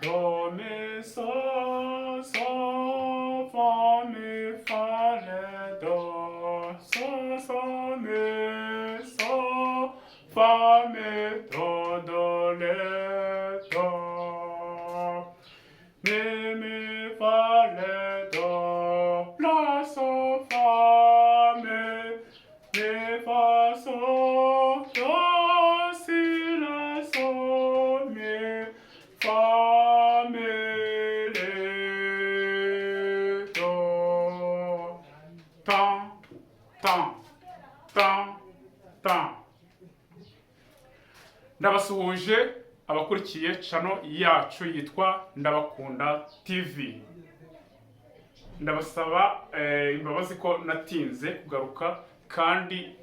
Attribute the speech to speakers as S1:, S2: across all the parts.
S1: do, mi, so, fa, mi, fa, re, do, so, mi, so, fa, mi, do, re, do, mi, fa, re, do, la, so, fa, mi, fa, so, do, si, la, so, mi, fa, mi, re, do, tan, tan, tan, tan. Ndabasuhuje abakurikiye channel yacu yitwa Ndabakunda TV. Ndabasaba imbabazi ko natinze kugaruka kandi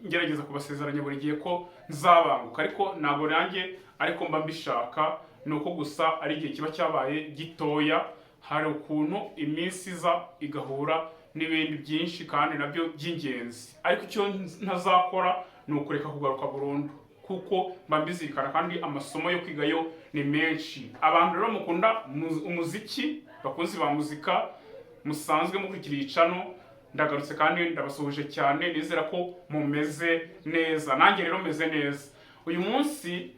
S1: ngerageza kubasezeranya buri gihe ko nzabanguka, ariko ntabwo nanjye ariko mba mbishaka, nuko gusa ari igihe kiba cyabaye gitoya, hari ukuntu iminsi iza igahura n'ibindi byinshi kandi nabyo by'ingenzi, ariko icyo ntazakora ni ukureka kugaruka burundu kuko mba mbizirikana kandi amasomo yo kwigayo ni menshi. Abantu rero mukunda umuziki, bakunzi ba muzika, musanzwe mukurikira icano, ndagarutse kandi ndabasuhuje cyane, nizera ko mumeze neza. Nanjye rero meze neza. Uyu munsi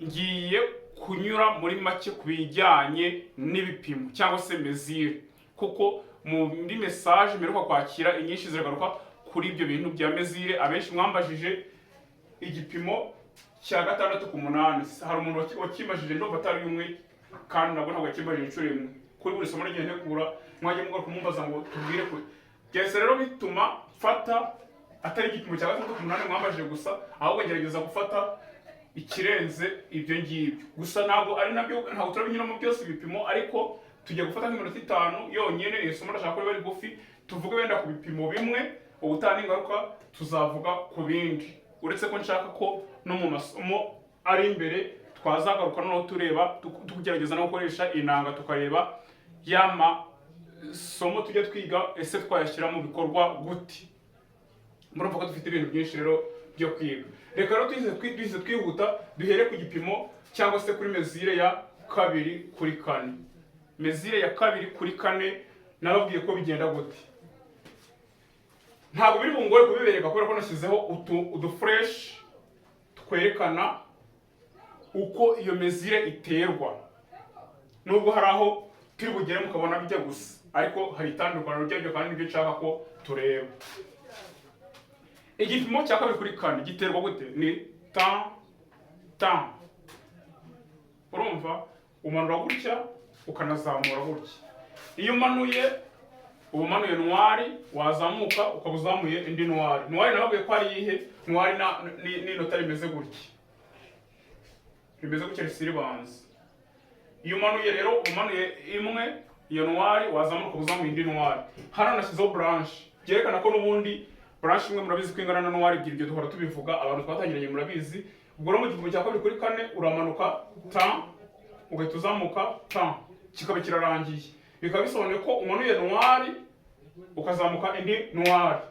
S1: ngiye kunyura muri make kubijyanye n'ibipimo cyangwa se mesure, kuko muri message mperuka kwakira inyinshi ziragaruka kuri ibyo bintu bya mesure. Abenshi mwambajije igipimo cya 6 ku 8. Hari umuntu wakimajije ndumva atari umwe kandi nabwo ntabwo yakimajije inshuro imwe. Kuri buri somo nagiye ntegura mwajye mugora kumumbaza ngo tubwire kuri. Byese rero bituma fata atari igipimo cya 6 ku 8 mwambajije gusa, ahubwo ngerageza gufata ikirenze ibyo ngibyo. Gusa ntabwo ari nabyo, ntabwo turabinyuramo byose ibipimo, ariko tujya gufata nk'iminota 5 yonyine. Isomo ndashaka ko bari gufi tuvuge wenda ku bipimo bimwe, ubutani ingaruka tuzavuga ku bindi. Uretse ko nshaka ko no mu masomo ari imbere twazagaruka no tureba tugerageza no gukoresha inanga, tukareba yama somo tujya twiga ese twayashyira mu bikorwa gute. Murumva ko dufite ibintu byinshi rero byo kwiga. Reka rero twize twihuta, duhere ku gipimo cyangwa se kuri mesure ya 2 kuri 4. Mesure ya 2 kuri 4 nababwiye ko bigenda gute. Ntabwo biri bungore kubibereka kubera ko nashyizeho udu fresh twerekana uko iyo mesure iterwa. Nubwo hari aho turi bugere mukabona bijya gusa, ariko hari itandukano ryabyo kandi nibyo nshaka ko tureba. Igipimo cya 2 kuri 4 giterwa gute? Ni tan. Urumva umanura gutya ukanazamura gutya. Iyo umanuye ubumanuye noir, wazamuka ukabuzamuye indi noir. Noir nababwiye ko ari ihe noir ni nota rimeze gutya. Rimeze gutya risiribanze. Iyo umanuye rero umanuye imwe iyo noir, wazamuka ukabuzamuye indi noir. Hano nashyizeho branche byerekana ko n'ubundi branche imwe murabizi ko ingana na noir ebyiri, ibyo duhora tubivuga, abantu twatangiranye murabizi. Ubwo no mu gipimo cya 2 kuri 4 uramanuka tan ugahita uzamuka tan, kikaba kirarangiye. Bikaba bisobanuye ko umanuye noir ukazamuka indi noir,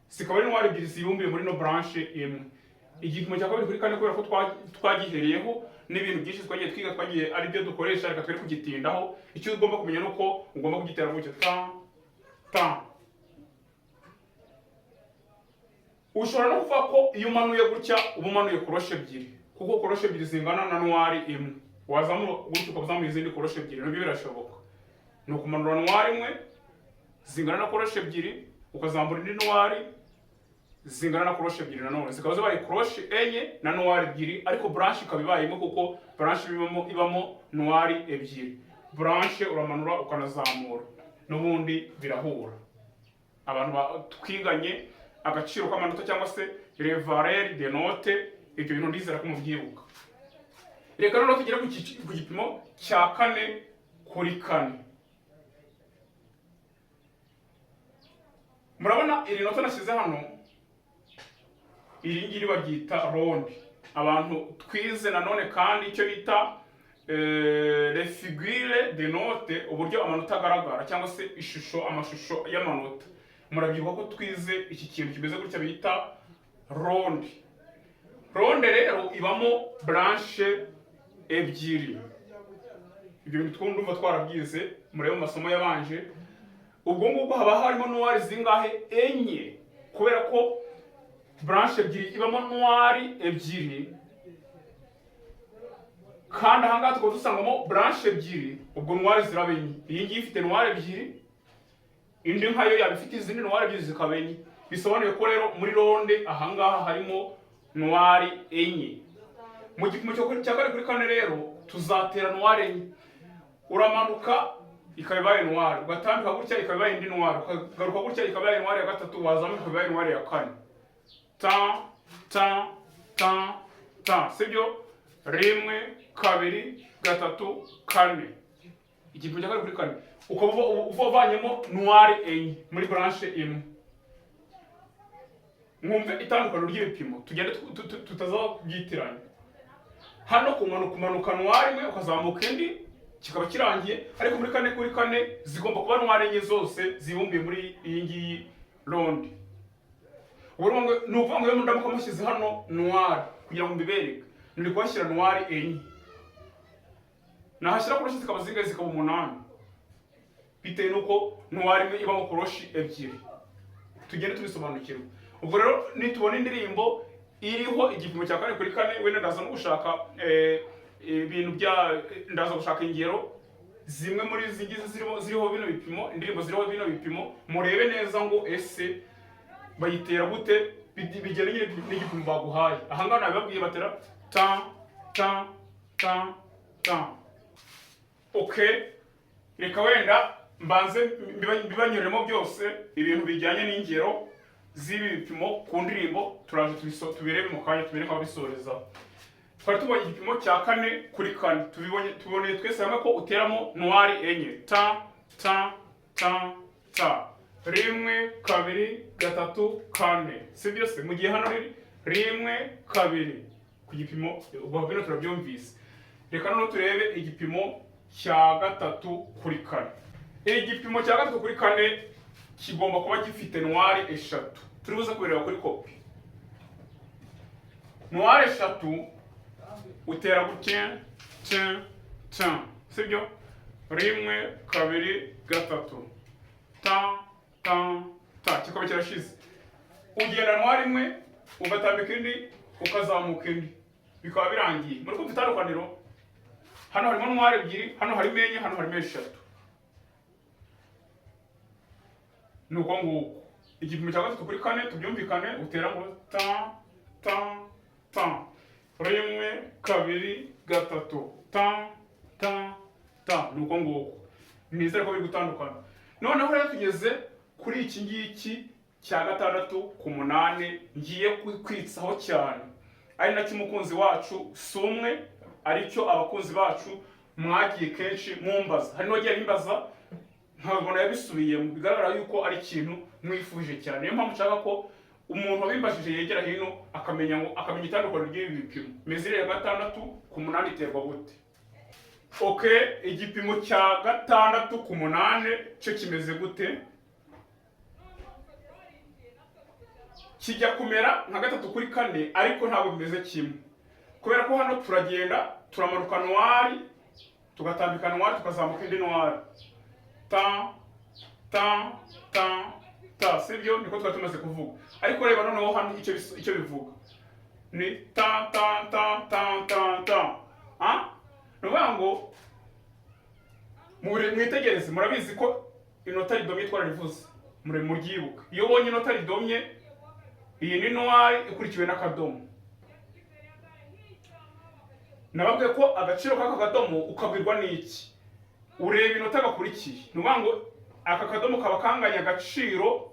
S1: sikaba ari noir ebyiri zibumbiye muri no branche imwe. Igipimo cya 2 kuri 4 kubera ko twagihereyeho n'ibintu byinshi twagiye twiga, twagiye ari byo dukoresha, reka twere kugitindaho. Icyo ugomba kumenya nuko ugomba kugitera gutyo tan. Ushobora no kuvuga ko iyo umanuye gutya uba umanuye koroshe ebyiri, kuko koroshe ebyiri zingana na noir imwe. Wazamura gutya ukabuzamuye izindi koroshe ebyiri, nabyo birashoboka. Ni ukumanura noir imwe zingana na koroshe ebyiri, ukazamura indi noir zingana na koroshe ebyiri nanone, zikaba zibaye koroshe enye na noir ebyiri, ariko branche ikaba ibayemo kuko branche ibamo noir ebyiri. Branche uramanura ukanazamura, n'ubundi birahura. Abantu twiganye agaciro k'amanota cyangwa se les valeurs de note, ibyo bintu ndizera ko mubyibuka. Reka rero tugere ku gipimo cya 4 kuri 4. Murabona iri nota nashyize hano, iri ngiri baryita ronde. Abantu twize nanone kandi icyo bita les figures de note, uburyo amanota agaragara cyangwa se amashusho y'amanota. Murabyibuka ko twize iki kintu kimeze gutya bita ronde. Ronde rero ibamo branche ebyiri. ibyo bintu twumva twarabyize murebe mu masomo yabanje. Ubwo ngubwo haba harimo noir zingahe? Enye, kubera ko branche ebyiri ibamo noir ebyiri, kandi aha ngaha tukaba dusangamo branche ebyiri, ubwo noir ziraba enye. Iyi ngiyi ifite noir ebyiri, indi nkayo yaba ifite izindi noir ebyiri zikaba enye. Bisobanuye ko rero muri ronde aha ngaha harimo noir enye. Mu gipimo cya kane kuri kane rero tuzatera noir enye. Uramanuka ikaba ibaye noir, ugatambika gutya ikaba ibaye indi noir, ukagaruka gutya ikaba ibaye noir ya gatatu, wazamuka ikaba ibaye noir ya kane. Ta ta ta ta, sibyo? Rimwe, kabiri, gatatu, kane. Igipimo cya kane kuri kane ukaba uvanyemo noir enye muri branche imwe. Mwumve itandukano ry'ibipimo, tugende tutazabyitiranya. Hano kumanuka noir imwe ukazamuka indi kikaba kirangiye, ariko muri kane kuri kane zigomba kuba noir enye zose zibumbiye muri iyi ngiyi ronde. Ni ukuvuga ngo iyo ndamuka mushyize hano noir kugira ngo mbibereke, ndi kuhashyira noir enye, nahashyira koroshi zikaba zingahe? Zikaba 8, bitewe nuko noir imwe ibamo koroshi ebyiri. Tugende tubisobanukirwa. Ubwo rero nitubona indirimbo iriho igipimo cya kane kuri kane, wenda ndaza no gushaka ibintu ndaza gushaka ingero zimwe muri izi ngizi ziriho bino bipimo, indirimbo ziriho bino bipimo, murebe neza ngo ese bayitera gute bigendanye n'igipimo baguhaye. Aha ngaha nabibabwiye batera ta ta ta ta. Okay, reka wenda mbanze bibanyuremo byose ibintu bijyanye n'ingero z'ibi bipimo ku ndirimbo, turaje tubirebe mu kanya, tubireke ababisoreza. Twari tubonye igipimo cya kane kuri kane, tuboneye twese hamwe ko uteramo noir enye. Ta ta ta ta, rimwe, kabiri, gatatu, kane, sibyo se? Mu gihe hano riri rimwe, kabiri ku gipimo, ubwo bino turabyumvise. Reka noneho turebe igipimo cya gatatu kuri kane. Igipimo cya gatatu kuri kane kigomba kuba gifite noir eshatu. Turi buze kubireba kuri kopi. Noir eshatu utera gutya ta, sibyo? Rimwe, kabiri, gatatu, ta ta ta, kikaba kirashize. Ugenda noir imwe ugatambika indi ukazamuka indi, bikaba birangiye. Muri kumva itandukaniro? Hano harimo noir ebyiri, hano harimo enye, hano harimo eshatu. Nuko nguko igipimo cya gatatu kuri kane tubyumvikane, utera ngo ta ta ta, rimwe, kabiri, gatatu, ta ta ta. Nuko nguko nizere ko biri gutandukana. Noneho rero tugeze kuri iki ngiki cya gatandatu ku munani ngiye kwitsaho cyane, ari nacyo umukunzi wacu sumwe, aricyo abakunzi bacu mwagiye kenshi mumbaza. Hari n'uwagiye bimbaza ntabwo yabisubiyemo, bigaragara yuko ari ikintu mwifuje cyane. Niyo mpamvu nshaka ko umuntu wabimbajije yegera hino akamenya itandukaniro ry'ibi bipimo. Mezire ya gatandatu ku munani iterwa gute? Okay, igipimo cya gatandatu ku munani cyo kimeze gute? Kijya kumera nka gatatu kuri kane, ariko ntabwo bimeze kimwe, kubera ko hano turagenda turamanuka noir, tugatambika noir, tukazamuka indi noir. Ta ta ta ta, sibyo? Niko twari tumaze kuvuga. Ariko reba noneho hano icyo bivuga ni ta ta ta ta ta ta. Nuvuga ngo mwitegereze, murabizi ko inota ridomye twararivuze, muryibuka. Iyo ubonye inota ridomye, iyi ni noir ikurikiwe n'akadomo. Nababwiye ko agaciro k'aka kadomo ukabwirwa n'iki? Ureba inota gakurikiye. Nuvuga ngo aka kadomo kaba kanganya agaciro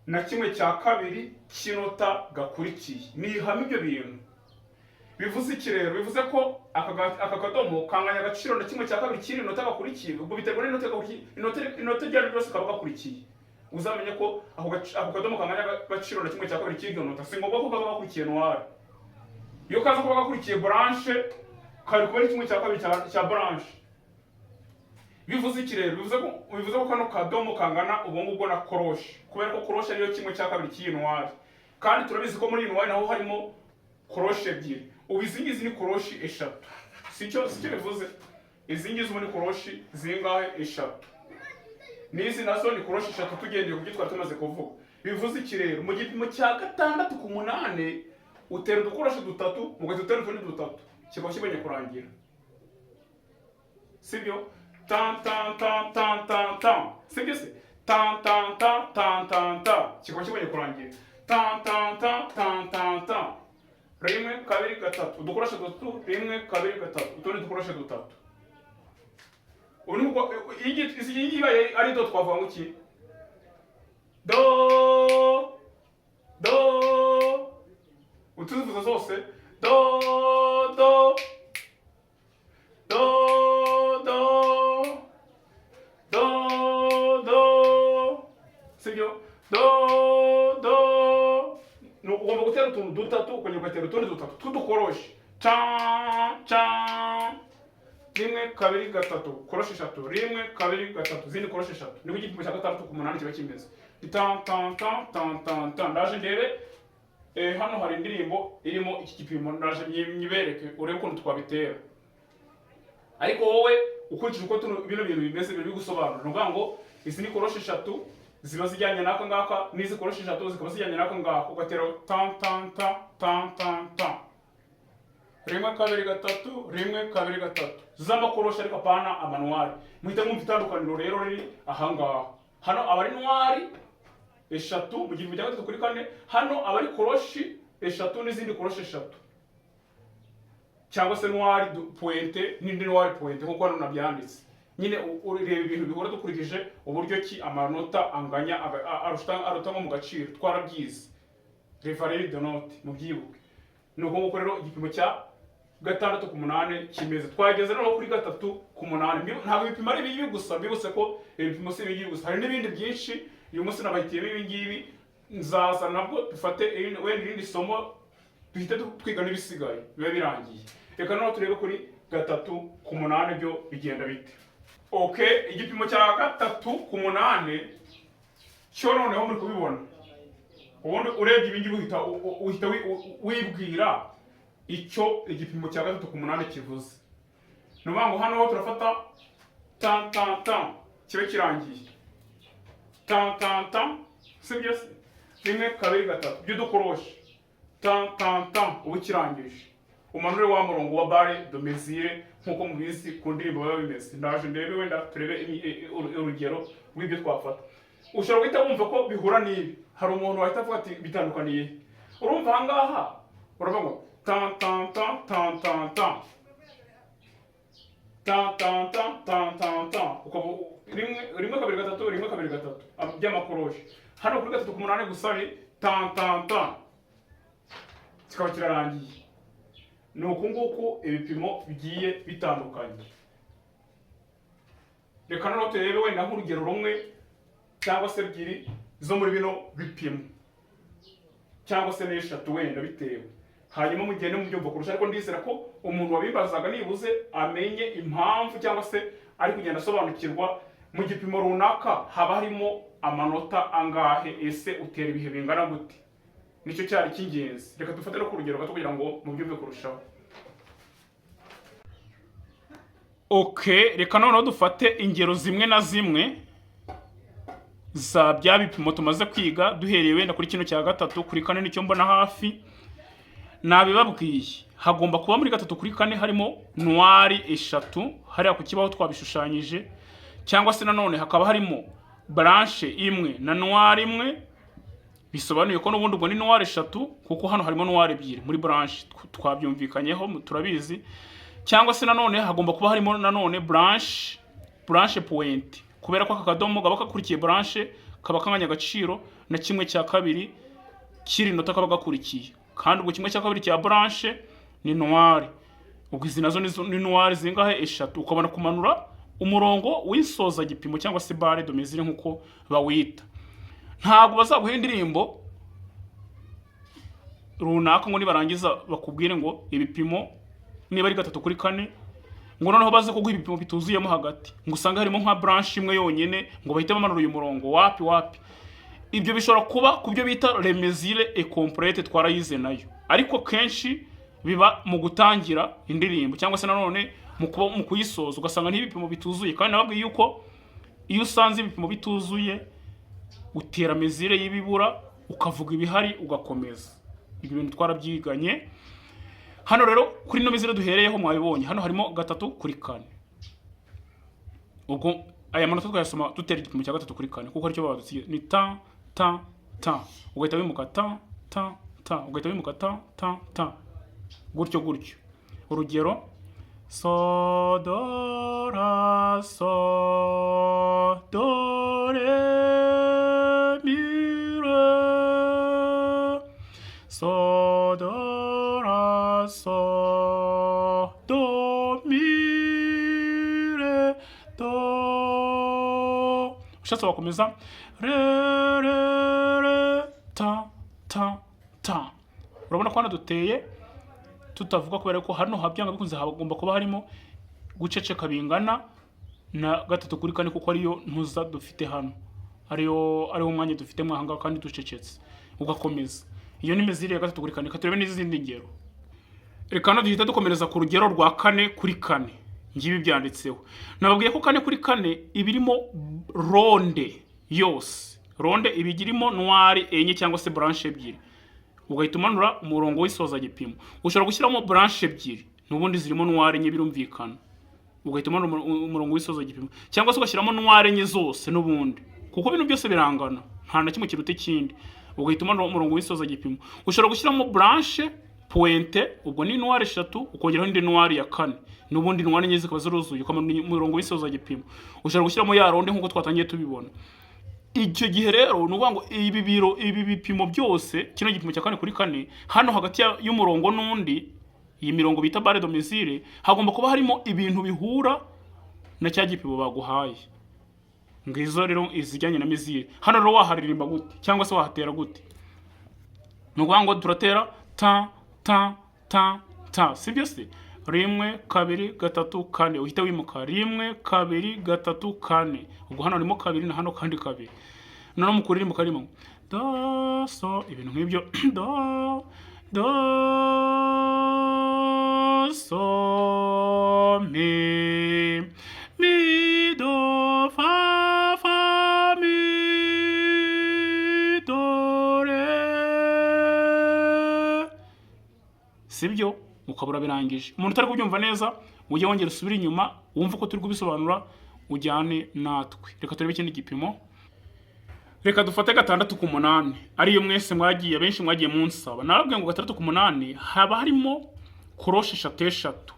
S1: na kimwe cya kabiri cy'inota gakurikiye. Ni ihame ibyo bintu. Bivuze iki rero? Bivuze ko aka kadomo kanganya agaciro na kimwe cya kabiri cy'iri nota gakurikiye. Ubwo biterwa n'inota gakurikiye. Inota ryari ryose kaba gakurikiye. Uzamenye ko ako kadomo kanganya agaciro na kimwe cya kabiri cy'iryo nota. Si ngombwa ko kaba gakurikiye noir. Iyo kaza kuba gakurikiye branche, kari kuba ari kimwe cya kabiri cya branche. Bivuze iki rero? Bivuze ko kano kadomo kangana ubwo ngubwo na koroshi, kubera ko koroshi ariyo kimwe cya kabiri cy'iyi noir. Kandi turabizi ko muri iyi noir naho harimo koroshi ebyiri. Ubu izi ngizi ni koroshi eshatu. Sicyo bivuze? izi ngizi ubu ni koroshi zingahe? eshatu. N'izi nazo ni koroshi eshatu tugendeye ku byo twari tumaze kuvuga. Bivuze iki rero? Mu gipimo cya 6 ku 8 utera udukoroshi 3 mugahita utera utundi 3 kikaba kibonye kurangira. Sibyo? Tan tan tan tan tan tan. Sibyo se? Tan tan tan tan tan tan. Kikaba kibonye kurangira. Tan tan tan tan tan tan. Rimwe kabiri gatatu udukoroshi 3 rimwe kabiri gatatu utundi dukoroshi 3. Unuko iyi ibaye ari do twavuga ngo iki? Do do utuzuvuza zose do do do do do do. Sibyo? Do do. No ugomba gutera utuntu 3 ukongera ugatera utundi 3 tw'udukoroshi. Cha cha. Rimwe kabiri gatatu koroshi 3 rimwe kabiri gatatu zindi koroshi 3 niko igipimo cya 6 ku 8 kiba kimeze. Tan tan tan tan tan tan. Ndaje ndebe hano hari indirimbo irimo iki gipimo, ndaje nyibereke urebe ukuntu twabitera. Ariko wowe ukurikije uko bino bintu bimeze biri gusobanura nuvuga ngo izi ni koroshi 3 ziba zijyanye naka ngaka, n'izi koroshi 3 zikaba zijyanye naka ngaka, ugatera tan tan tan tan tan tan. Rimwe kabiri gatatu rimwe kabiri gatatu z'amakoroshi ariko apana amanuari. Muhita mwumva itandukaniro rero riri ahangaha. Hano abari nuari eshatu mu gipimo cya 3 kuri 4, hano abari koroshi eshatu n'izindi koroshi 3 cyangwa se nuari pointe n'indi nuari pointe kuko hano nabyanditse. Nyine ureba ibintu bihora dukurikije uburyo ki amanota anganya arutamo mu gaciro twarabyize. Referee de note mu byibuke. Nuko nguko rero igipimo cya 6 ku 8 kimeze. Twageze no kuri 3 ku 8. Ntabwo ibipimo ari bibi gusa, bibuse ko ibipimo si bibi gusa. Hari n'ibindi byinshi uyu munsi nabahitiyemo ibi ngibi, nzaza nabwo dufate wenda irindi somo duhite twiga n'ibisigaye biba birangiye. Reka noneho turebe kuri 3 ku 8 byo bigenda bite. Okay, igipimo cya 3 ku 8 cyo noneho muri kubibona. Ubundi urebye ibi ngibi uhita wibwira icyo igipimo cya 3 ku 8 kivuze. Nuvuga ngo hano turafata tan tan tan kibe kirangiye. Tan tan tan. Sibyo se? Rimwe kabiri gatatu by'udukoroshi. Tan tan tan ubu kirangije. Umanure wa murongo wa barre de mesure nkuko mubizi ku ndirimbo baba bimeze. Ndaje ndebe wenda turebe urugero rw'ibyo twafata. Ushobora guhita wumva ko bihura n'ibi. Hari umuntu wahita avuga ati bitandukaniye. Urumva hangaha uravuga ngo tan tan tan tan tan tan tan tan tan tan tan tan uko rimwe kabiri gatatu rimwe kabiri gatatu by'amakoroshi. Hano kuri 3 ku 8 gusa ni tan tan tan kikaba kirarangiye. Nuko nguko ibipimo bigiye bitandukanye. Reka noneho turebe wenda nk'urugero rumwe cyangwa se ebyiri zo muri bino bipimo cyangwa se n'eshatu wenda bitewe. Hanyuma mugende mu byumva kurusha, ariko ndizera ko umuntu wabimbazaga nibuze amenye impamvu cyangwa se ari kugenda asobanukirwa mu gipimo runaka haba harimo amanota angahe, ese utera ibihe bingana gute. Nicyo cyari cy'ingenzi. Reka dufate no ku rugero gato kugira ngo mu byumve kurushaho. Okay, reka noneho dufate ingero zimwe na zimwe za bya bipimo tumaze kwiga duhereye wenda kuri kino cya 3 kuri 4 nicyo mbona hafi. Nabibabwiye hagomba kuba muri 3 kuri 4 harimo noir eshatu hariya ku kibaho twabishushanyije, cyangwa se nanone hakaba harimo branche imwe na noir imwe. Bisobanuye ko n'ubundi ubwo ni noir eshatu kuko hano harimo noir ebyiri muri branche twabyumvikanyeho turabizi. Cyangwa se nanone hagomba kuba harimo nanone branche point, kubera ko akadomo gaba kakurikiye branche kaba kanganya agaciro na kimwe cya kabiri kiri nota kaba gakurikiye, kandi ubwo kimwe cya kabiri cya branche ni noir. Ubwo izi nazo ni noir zingahe eshatu. Ukabona kumanura umurongo w'isoza gipimo cyangwa se barre de mesure nkuko bawita. Ntabwo bazaguha indirimbo runaka ngo nibarangiza bakubwire ngo ibipimo niba ari 3 kuri 4 ngo noneho baze kuguha ibipimo bituzuyemo hagati ngo usanga harimo nka branche imwe yonyene ngo bahite bamanura uyu murongo wapi. Ibyo bishobora kuba kubyo bita les mesures et complètes twarayize nayo, ariko kenshi biba mu gutangira indirimbo cyangwa se nanone mu kuyisoza ugasanga n'ibipimo bituzuye, kandi nababwiye yuko iyo usanze ibipimo bituzuye utera mezire y'ibibura ukavuga ibihari ugakomeza. Ibyo bintu twarabyiganye. Hano rero kuri no mezire duhereyeho mwabibonye, hano harimo 3/4. Ubwo aya manota twayasoma dutera igipimo cya 3/4 kuko aricyo badutsiye ni ta ta ta, ugahita wimuka ta ta ta, ugahita wimuka ta ta ta, gutyo gutyo. Urugero so do la so do re mi re, so do la so do mi re do. Ushatse wakomeza re re re ta ta ta. Urabona ko hano duteye tutavuga kubera ko hano habyanga bikunze hagomba kuba harimo guceceka bingana na 3/4 kuko ariyo ntuza dufite hano, ariyo umwanya dufite mwahanga kandi ducecetse ugakomeza. Iyo ni mezire ya 3/4. Katurebe n'izindi ngero. Reka no duhita dukomereza ku rugero rwa 4/4. Ngibi byanditseho. Nababwiye ko 4/4 ibirimo ronde yose. Ronde ibigirimo noir enye cyangwa se branche ebyiri. Ugahita umanura umurongo w'isoza gipimo. Ushobora gushyiramo branche ebyiri n'ubundi zirimo noir enye birumvikana. Ugahita umanura umurongo w'isoza gipimo. Cyangwa se ugashyiramo noir enye zose n'ubundi. Kuko ibintu byose birangana. Nta na kimwe kiruta ikindi. Ugahita umanura umurongo w'isoza gipimo. Ushobora gushyiramo branche pointe, ubwo ni noir 3 ukongeraho indi noir ya 4. N'ubundi noir enye zikaba ziruzuye ukamanura umurongo w'isoza gipimo. Ushobora gushyiramo ya ronde nkuko twatangiye tubibona. Icyo gihe rero nuvuga ngo ibi bipimo byose kino gipimo cya 4/4 hano hagati y'umurongo n'undi, iyi mirongo bita barre de mesure, hagomba kuba harimo ibintu bihura na cya gipimo baguhaye. Ngizo rero izijyanye na mesure. Hano rero waharirimba gute cyangwa se wahatera gute? Nuvuga ngo turatera ta ta ta ta, sibyo se? 1 2 3 4 uhita wimuka 1 2 3 4. Ubwo hano harimo 2 na hano kandi 2. None mu kuririmba karimo do so, ibintu nk'ibyo do do so mi mi do fa fa mi do re, sibyo? Ukabura birangije. Umuntu utari kubyumva neza ujye wongera usubira inyuma wumva ko turi kubisobanura ujyane natwe. Reka turebe ikindi gipimo. Reka dufate 6/8 ariyo mwese mwagiye benshi mwagiye munsaba. Narabwiye ngo 6/8 haba harimo koroshe 3.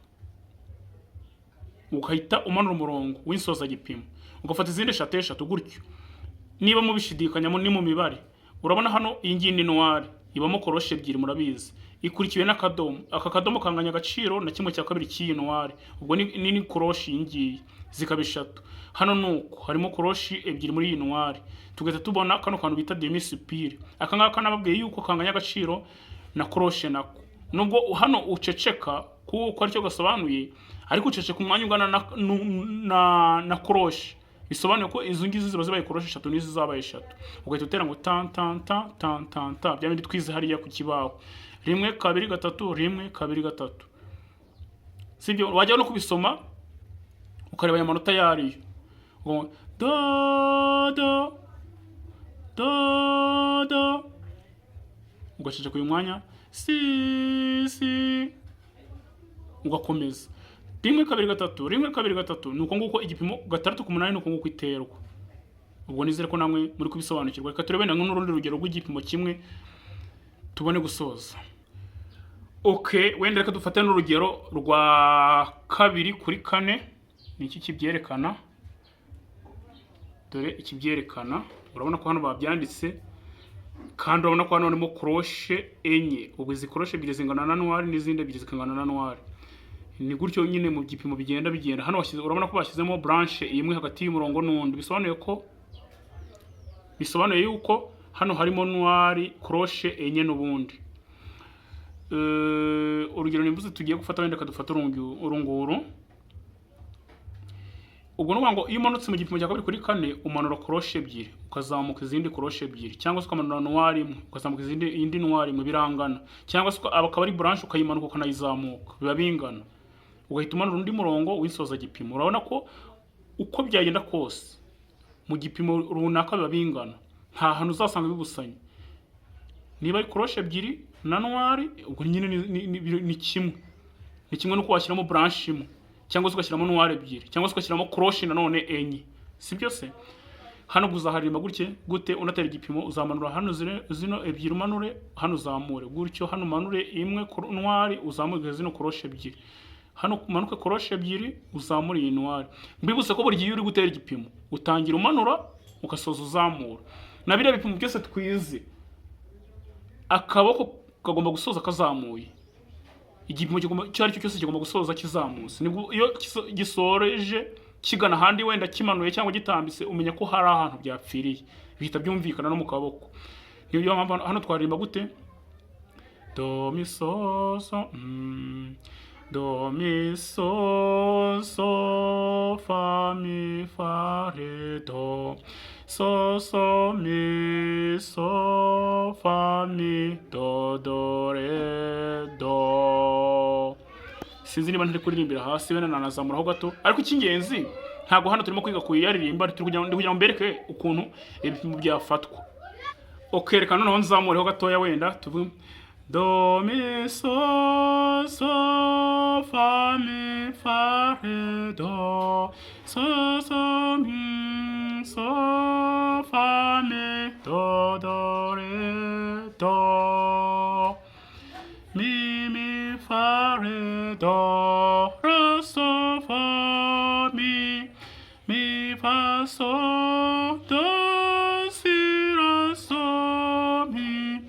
S1: Ukahita umanura umurongo w'insoza gipimo. Ugafata izindi 3 gutyo. Niba mubishidikanyamo ni mu mibare. Urabona hano iyi ngiyi ni noir. Ibamo koroshe ebyiri murabizi. Ikurikiwe n'akadomo. Aka kadomo kanganya agaciro na 1/2 cy'iyi noir. Ubwo ni koroshe ingiye zikaba 3. Hano nuko harimo koroshe ebyiri muri iyi noir. Tugahita tubona kano kantu bita demi supire. Aka ngaka nababwiye yuko kanganya agaciro na koroshe nako. Nubwo hano uceceka kuko aricyo gasobanuye, ariko uceceka umwanya ungana na koroshe. Bisobanuye ko izo ngizi ziba zibaye koroshe 3 n'izi zabaye 3. Ugahita utera ngo tan tan tan tan tan tan. Bya bindi twize hariya ku kibaho. 1 2 3 1 2 3. Sibyo? Wajya no kubisoma ukareba ya manota yariyo. Ngo do do do do. Ugaceceka uyu mwanya si si. Ugakomeza 1 2 3 1 2 3. Nuko nguko igipimo 6/8 nuko nguko iterwa. Ubwo nizere ko namwe muri kubisobanukirwa. Reka turebe n'urundi rugero rw'igipimo kimwe tubone gusoza. Okay, wenda reka dufate n'urugero rwa 2/4. Niki kibyerekana? Dore ikibyerekana. Urabona ko hano babyanditse kandi urabona ko hano harimo koroshe enye. Ubwo izi koroshe ebyiri zingana na noir n'izindi ebyiri zikangana na noir. Ni gutyo nyine mu gipimo bigenda. Hano urabona ko bashyizemo branche imwe hagati y'umurongo n'undi. Bisobanuye yuko hano harimo noir koroshe enye n'ubundi. Urugero nimbuze tugiye gufata wenda kadufata urunguru. ubwo nuvuga ngo iyo umanutse mu gipimo cya kabiri kuri kane umanura koroshe ebyiri ukazamuka izindi koroshe ebyiri, cyangwa se ukamanura noir imwe ukazamuka indi noir imwe, birangana. Cyangwa se akaba ari branche ukayimanuka ukanayizamuka, biba bingana. Ugahita umanura undi murongo w'insoza gipimo. Urabona ko uko byagenda kose mu gipimo runaka biba bingana, nta hantu uzasanga bibusanye. Niba ari koroshe ebyiri na noir, ubwo nyine ni kimwe nuko washyiramo branche imwe, cyangwa se ugashyiramo noir ebyiri, cyangwa se ugashyiramo koroshe nanone enye, sibyo se? Hano guzaharirima gute unatera igipimo, uzamanura hano zino ebyiri umanure, hano uzamure gutyo, hano umanure imwe noir uzamure zino koroshe ebyiri, hano umanuke koroshe ebyiri uzamure iyi noir. Mbibutse ko buri gihe uri gutera igipimo utangira umanura ugasoza uzamura. Na biriya bipimo byose twize, akaboko kagomba gusoza kazamuye, igipimo cyo ari cyo cyose kigomba gusoza kizamutse. Nibwo iyo gisoreje kigana handi wenda kimanuye cyangwa gitambitse, umenya ko hari ahantu byapfiriye, bihita byumvikana no mu kaboko. Niyo mpamvu hano twaririmba gute, do mi so so, do mi so so fa mi fa re do, so so mi so fa mi do do re do. Sinzi niba ntari kuririmbira hasi wenda nanazamuraho gato, ariko icy'ingenzi ntabwo hano turimo kwiga kuyaririmba, turi kugira ngo mbereke ukuntu ibipimo byafatwa. Reka noneho nzamureho gatoya, wenda tuvuge do mi so so fa mi fa re do, so so mi so fa mi do do re do, mi fa re do, re so fa mi fa so do si re so mi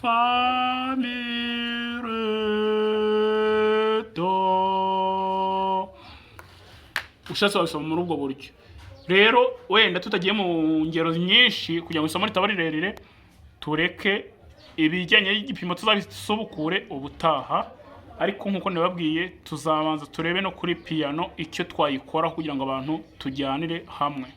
S1: fa mi re do. Ushatse wabisoma muri ubwo buryo. Rero wenda tutagiye mu ngero nyinshi kugira ngo isomo ritaba rirerire, tureke ibijyanye n'igipimo tuzabisubukure ubutaha, ariko nkuko nababwiye tuzabanza turebe no kuri piano icyo twayikora kugira ngo abantu tujyanire hamwe.